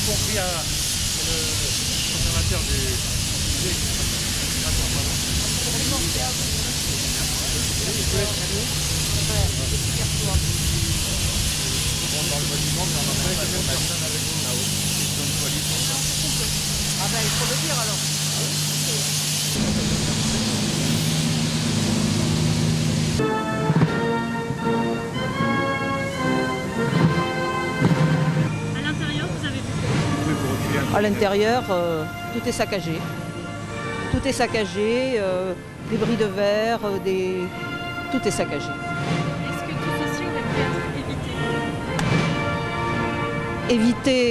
compris à le conservateur du dans le monument, mais on n'a pas même personne avec vous là-haut. Ah ben il faut le dire alors. À l'intérieur, vous avez vu? À l'intérieur, tout est saccagé. Tout est saccagé, des bris de verre, tout est saccagé. Est-ce que tout ceci aurait pu être évité? Éviter,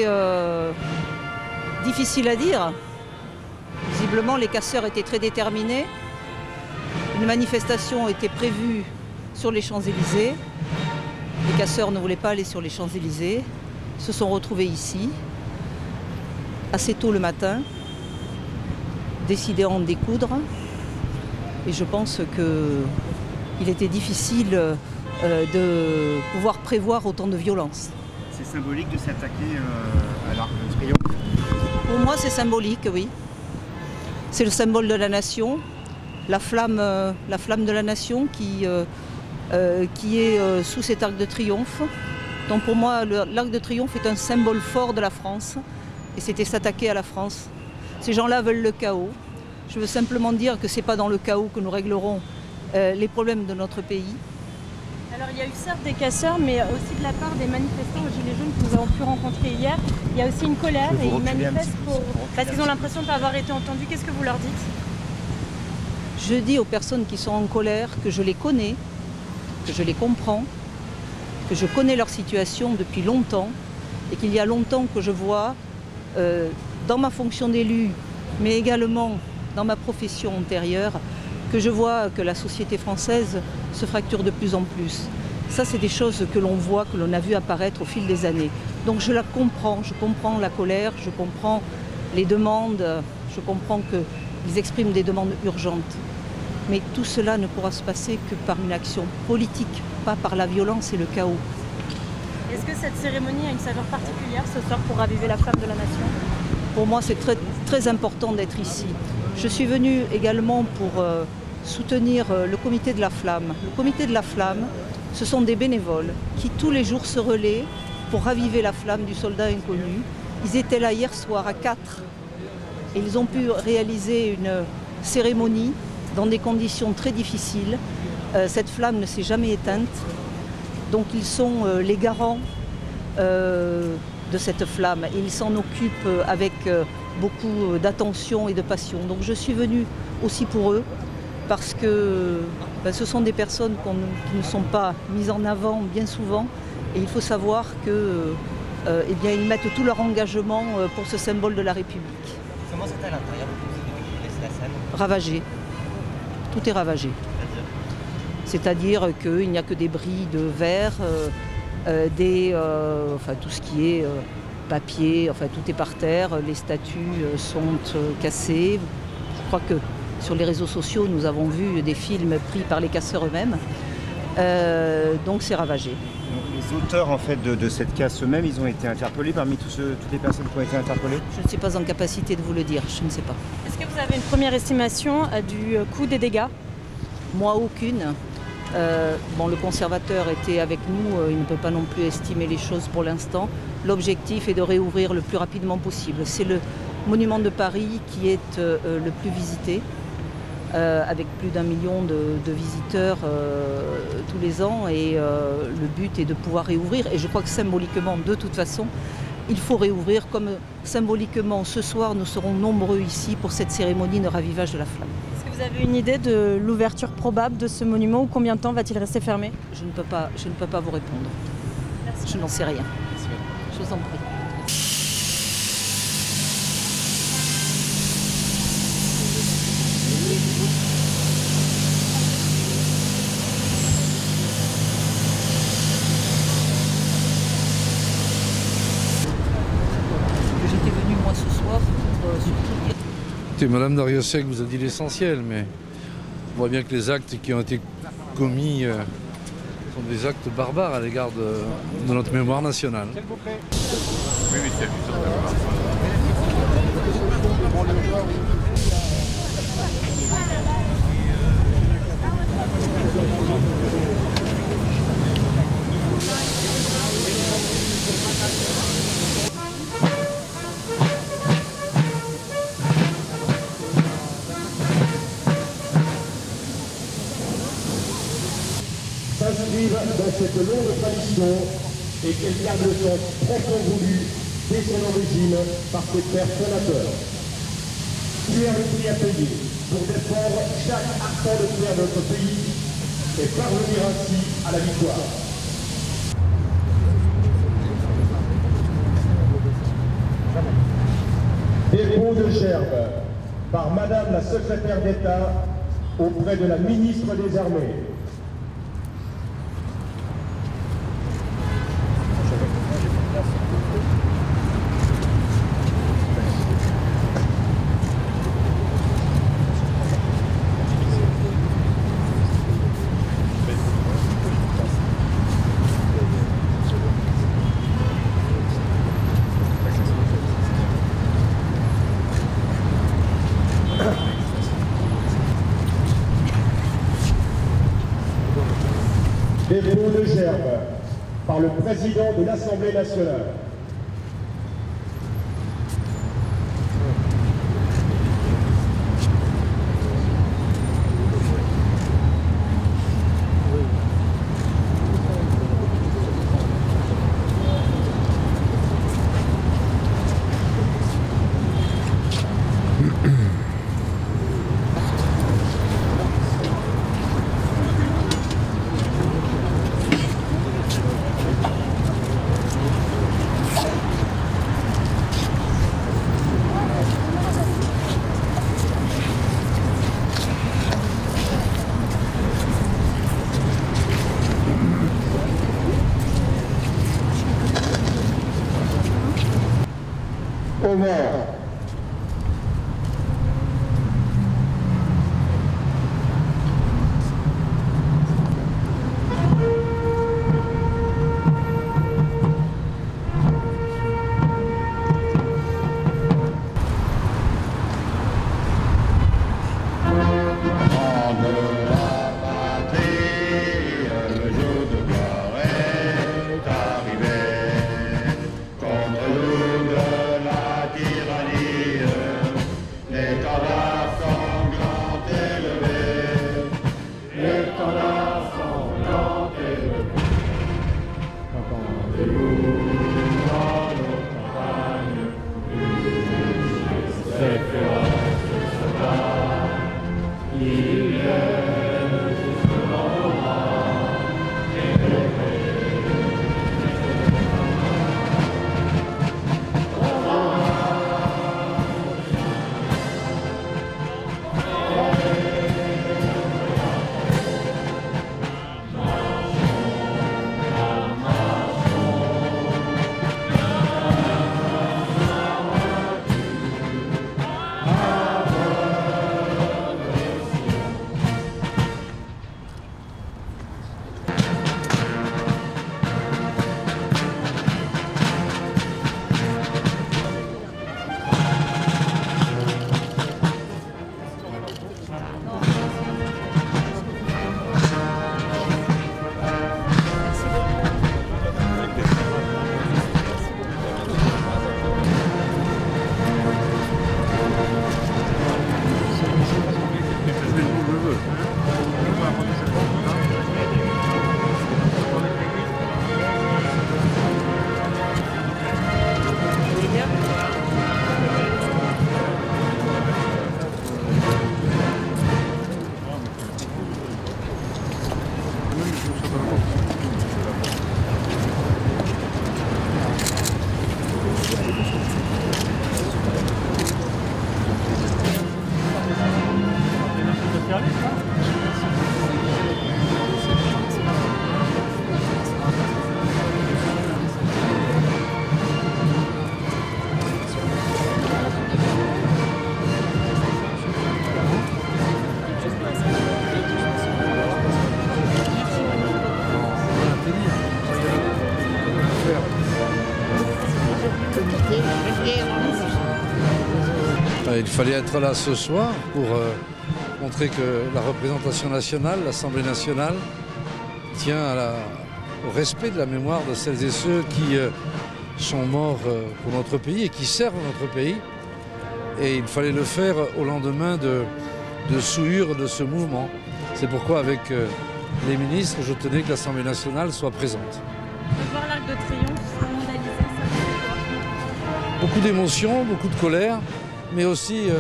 difficile à dire. Visiblement, les casseurs étaient très déterminés. Une manifestation était prévue sur les Champs-Élysées. Les casseurs ne voulaient pas aller sur les Champs-Élysées. Ils se sont retrouvés ici, assez tôt le matin, décidant de découdre. Et je pense qu'il était difficile de pouvoir prévoir autant de violence. C'est symbolique de s'attaquer à l'Arc de Triomphe? Pour moi, c'est symbolique, oui. C'est le symbole de la nation, la flamme de la nation qui est sous cet Arc de Triomphe. Donc pour moi, l'Arc de Triomphe est un symbole fort de la France et c'était s'attaquer à la France. Ces gens-là veulent le chaos. Je veux simplement dire que ce n'est pas dans le chaos que nous réglerons les problèmes de notre pays. Alors il y a eu certes des casseurs, mais aussi de la part des manifestants aux Gilets jaunes que nous avons pu rencontrer hier. Il y a aussi une colère et ils manifestent parce qu'ils ont l'impression de ne pas avoir été entendus. Qu'est-ce que vous leur dites? Je dis aux personnes qui sont en colère que je les connais, que je les comprends, que je connais leur situation depuis longtemps et qu'il y a longtemps que je vois dans ma fonction d'élu, mais également dans ma profession antérieure, que je vois que la société française se fracture de plus en plus. Ça, c'est des choses que l'on voit, que l'on a vu apparaître au fil des années. Donc je la comprends, je comprends la colère, je comprends les demandes, je comprends qu'ils expriment des demandes urgentes. Mais tout cela ne pourra se passer que par une action politique, pas par la violence et le chaos. Est-ce que cette cérémonie a une saveur particulière ce soir pour raviver la flamme de la nation? Pour moi, c'est très, très important d'être ici. Je suis venue également pour soutenir le comité de la Flamme. Le comité de la Flamme, ce sont des bénévoles qui tous les jours se relaient pour raviver la flamme du soldat inconnu. Ils étaient là hier soir à 4 et ils ont pu réaliser une cérémonie dans des conditions très difficiles. Cette flamme ne s'est jamais éteinte, donc ils sont les garants de cette flamme et ils s'en occupent avec beaucoup d'attention et de passion. Donc je suis venue aussi pour eux parce que ce sont des personnes qui ne sont pas mises en avant bien souvent et il faut savoir que ils mettent tout leur engagement pour ce symbole de la République. Comment c'est à l'intérieur? Vous laissez la scène? Ravagé. Tout est ravagé. C'est-à-dire qu'il n'y a que des bris de verre, tout ce qui est papier, enfin tout est par terre, les statues sont cassées. Je crois que sur les réseaux sociaux, nous avons vu des films pris par les casseurs eux-mêmes. Donc c'est ravagé. Donc, les auteurs en fait, de cette casse eux-mêmes, ils ont été interpellés parmi toutes les personnes qui ont été interpellées? Je ne suis pas en capacité de vous le dire, je ne sais pas. Est-ce que vous avez une première estimation du coût des dégâts? Moi, aucune. Le conservateur était avec nous, il ne peut pas non plus estimer les choses pour l'instant. L'objectif est de réouvrir le plus rapidement possible. C'est le monument de Paris qui est le plus visité, avec plus d'1 million de visiteurs tous les ans. Et le but est de pouvoir réouvrir. Et je crois que symboliquement, de toute façon, il faut réouvrir. Comme symboliquement, ce soir, nous serons nombreux ici pour cette cérémonie de ravivage de la flamme. Vous avez une idée de l'ouverture probable de ce monument ou combien de temps va-t-il rester fermé? Je ne peux pas vous répondre. Merci. Je n'en sais rien. Je vous en prie. J'étais venue moi ce soir pour soutenir. Madame Darrieussecq vous a dit l'essentiel, mais on voit bien que les actes qui ont été commis sont des actes barbares à l'égard de notre mémoire nationale. Oui, c'est amusant d'avoir S'inscrivent dans cette longue tradition et qu'elle garde le sens profond voulu dès son origine par ses pères fondateurs. Pierre le prix à payer pour défendre chaque arpent de terre de notre pays et parvenir ainsi à la victoire. Dépôt de gerbe par Madame la Secrétaire d'État auprès de la Ministre des Armées. Dépôt de gerbe par le président de l'Assemblée nationale. Au mort. Il fallait être là ce soir pour montrer que la représentation nationale, l'Assemblée nationale, tient au respect de la mémoire de celles et ceux qui sont morts pour notre pays et qui servent notre pays. Et il fallait le faire au lendemain de souillure de ce mouvement. C'est pourquoi avec les ministres, je tenais que l'Assemblée nationale soit présente. Voir l'Arc de Triomphe vandalisé, ça fait quoi? Beaucoup d'émotions, beaucoup de colère, mais aussi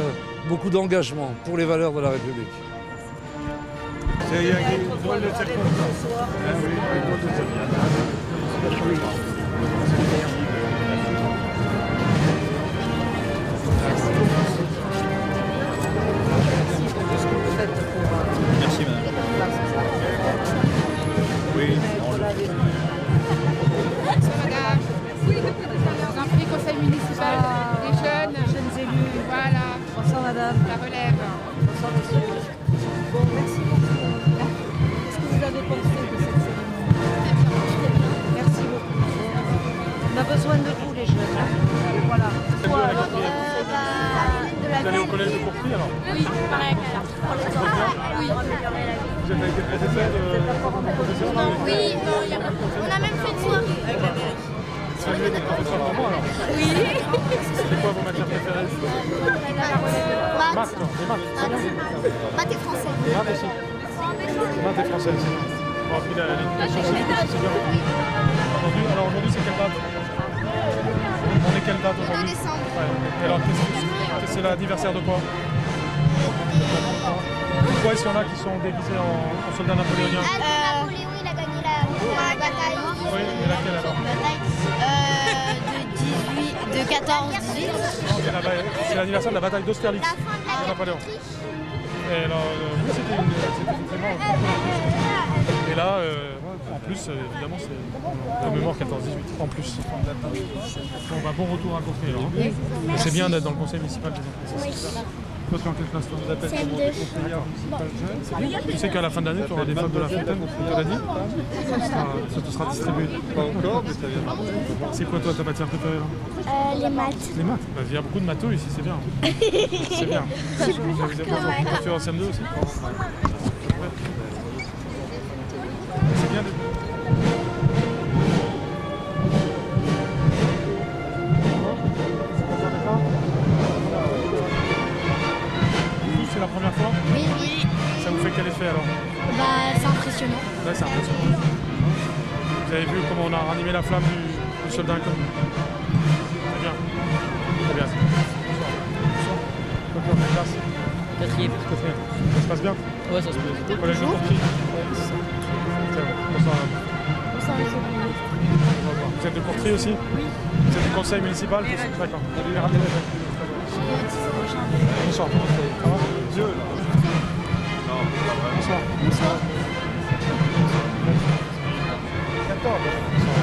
beaucoup d'engagement pour les valeurs de la République. Merci madame. Oui, Madame, vous en prie, conseil municipal des jeunes élus. Voilà. Bonsoir madame. La relève. Bonsoir monsieur. Bon, merci beaucoup. Qu'est-ce que vous avez pensé de cette cérémonie? Merci beaucoup. On a besoin de vous les jeunes. Voilà. vous allez au collège de Courtry alors? Oui, pareil. Oui. Vous avez été préfet de professeur? Oui, on a même fait une soirée. Saluer des professeurs normaux alors? Oui. C'est quoi vos matières préférées? Maths. Les maths. Maths et français. Maths aussi. Maths et français, c'est bien. Bon, puis l'éducation civique aussi, c'est bien. Aujourd'hui, c'est quelle date? On est quelle date Le 2 aujourd'hui? décembre. Ouais. Et alors, c'est l'anniversaire de quoi? Pourquoi est-ce qu'il y en a qui sont déguisés en soldats napoléoniens? Napoléon, il a gagné la bataille. Oui, et laquelle alors? De 14-18. C'est l'anniversaire de la bataille d'Austerlitz. La fin de la Napoléon. Autriche. Et alors, oui, c'était effectivement. Et là, en plus, évidemment, c'est la mémoire 14-18, en plus. Bon, bah, bon retour à Courtry alors. Hein. C'est bien d'être dans le conseil municipal des enfants. Toi, tu es en quelle classe? Tu nous appelles comme conseillère municipale jeune. Tu sais qu'à la fin de l'année, tu auras des femmes de la Fontaine, tu l'as dit? Ça te sera distribué. Pas encore, mais ça viendra. C'est quoi, toi, ta matière préférée là? Les maths. Les maths. Bah, il y a beaucoup de maths ici, c'est bien. C'est bien. Tu es en CM2 aussi? C'est bien d'être... C'est la première fois? Oui, oui. Ça vous fait quel effet alors? Bah, c'est impressionnant. Ouais, c'est impressionnant. Vous avez vu comment on a ranimé la flamme du soldat inconnu? C'est bien. C'est bien. Bonsoir. Bonsoir. Toi, tu es en quelle classe? Quatrième. Ça se passe bien? Ouais, ça se passe. Collège de Courtry. Bonsoir. Bonsoir, monsieur. Vous êtes de Courtry aussi? Oui. Vous êtes du conseil municipal? D'accord. Bonsoir. Ça va? Dieu. Non, bonsoir. Bonsoir. 14. Bonsoir.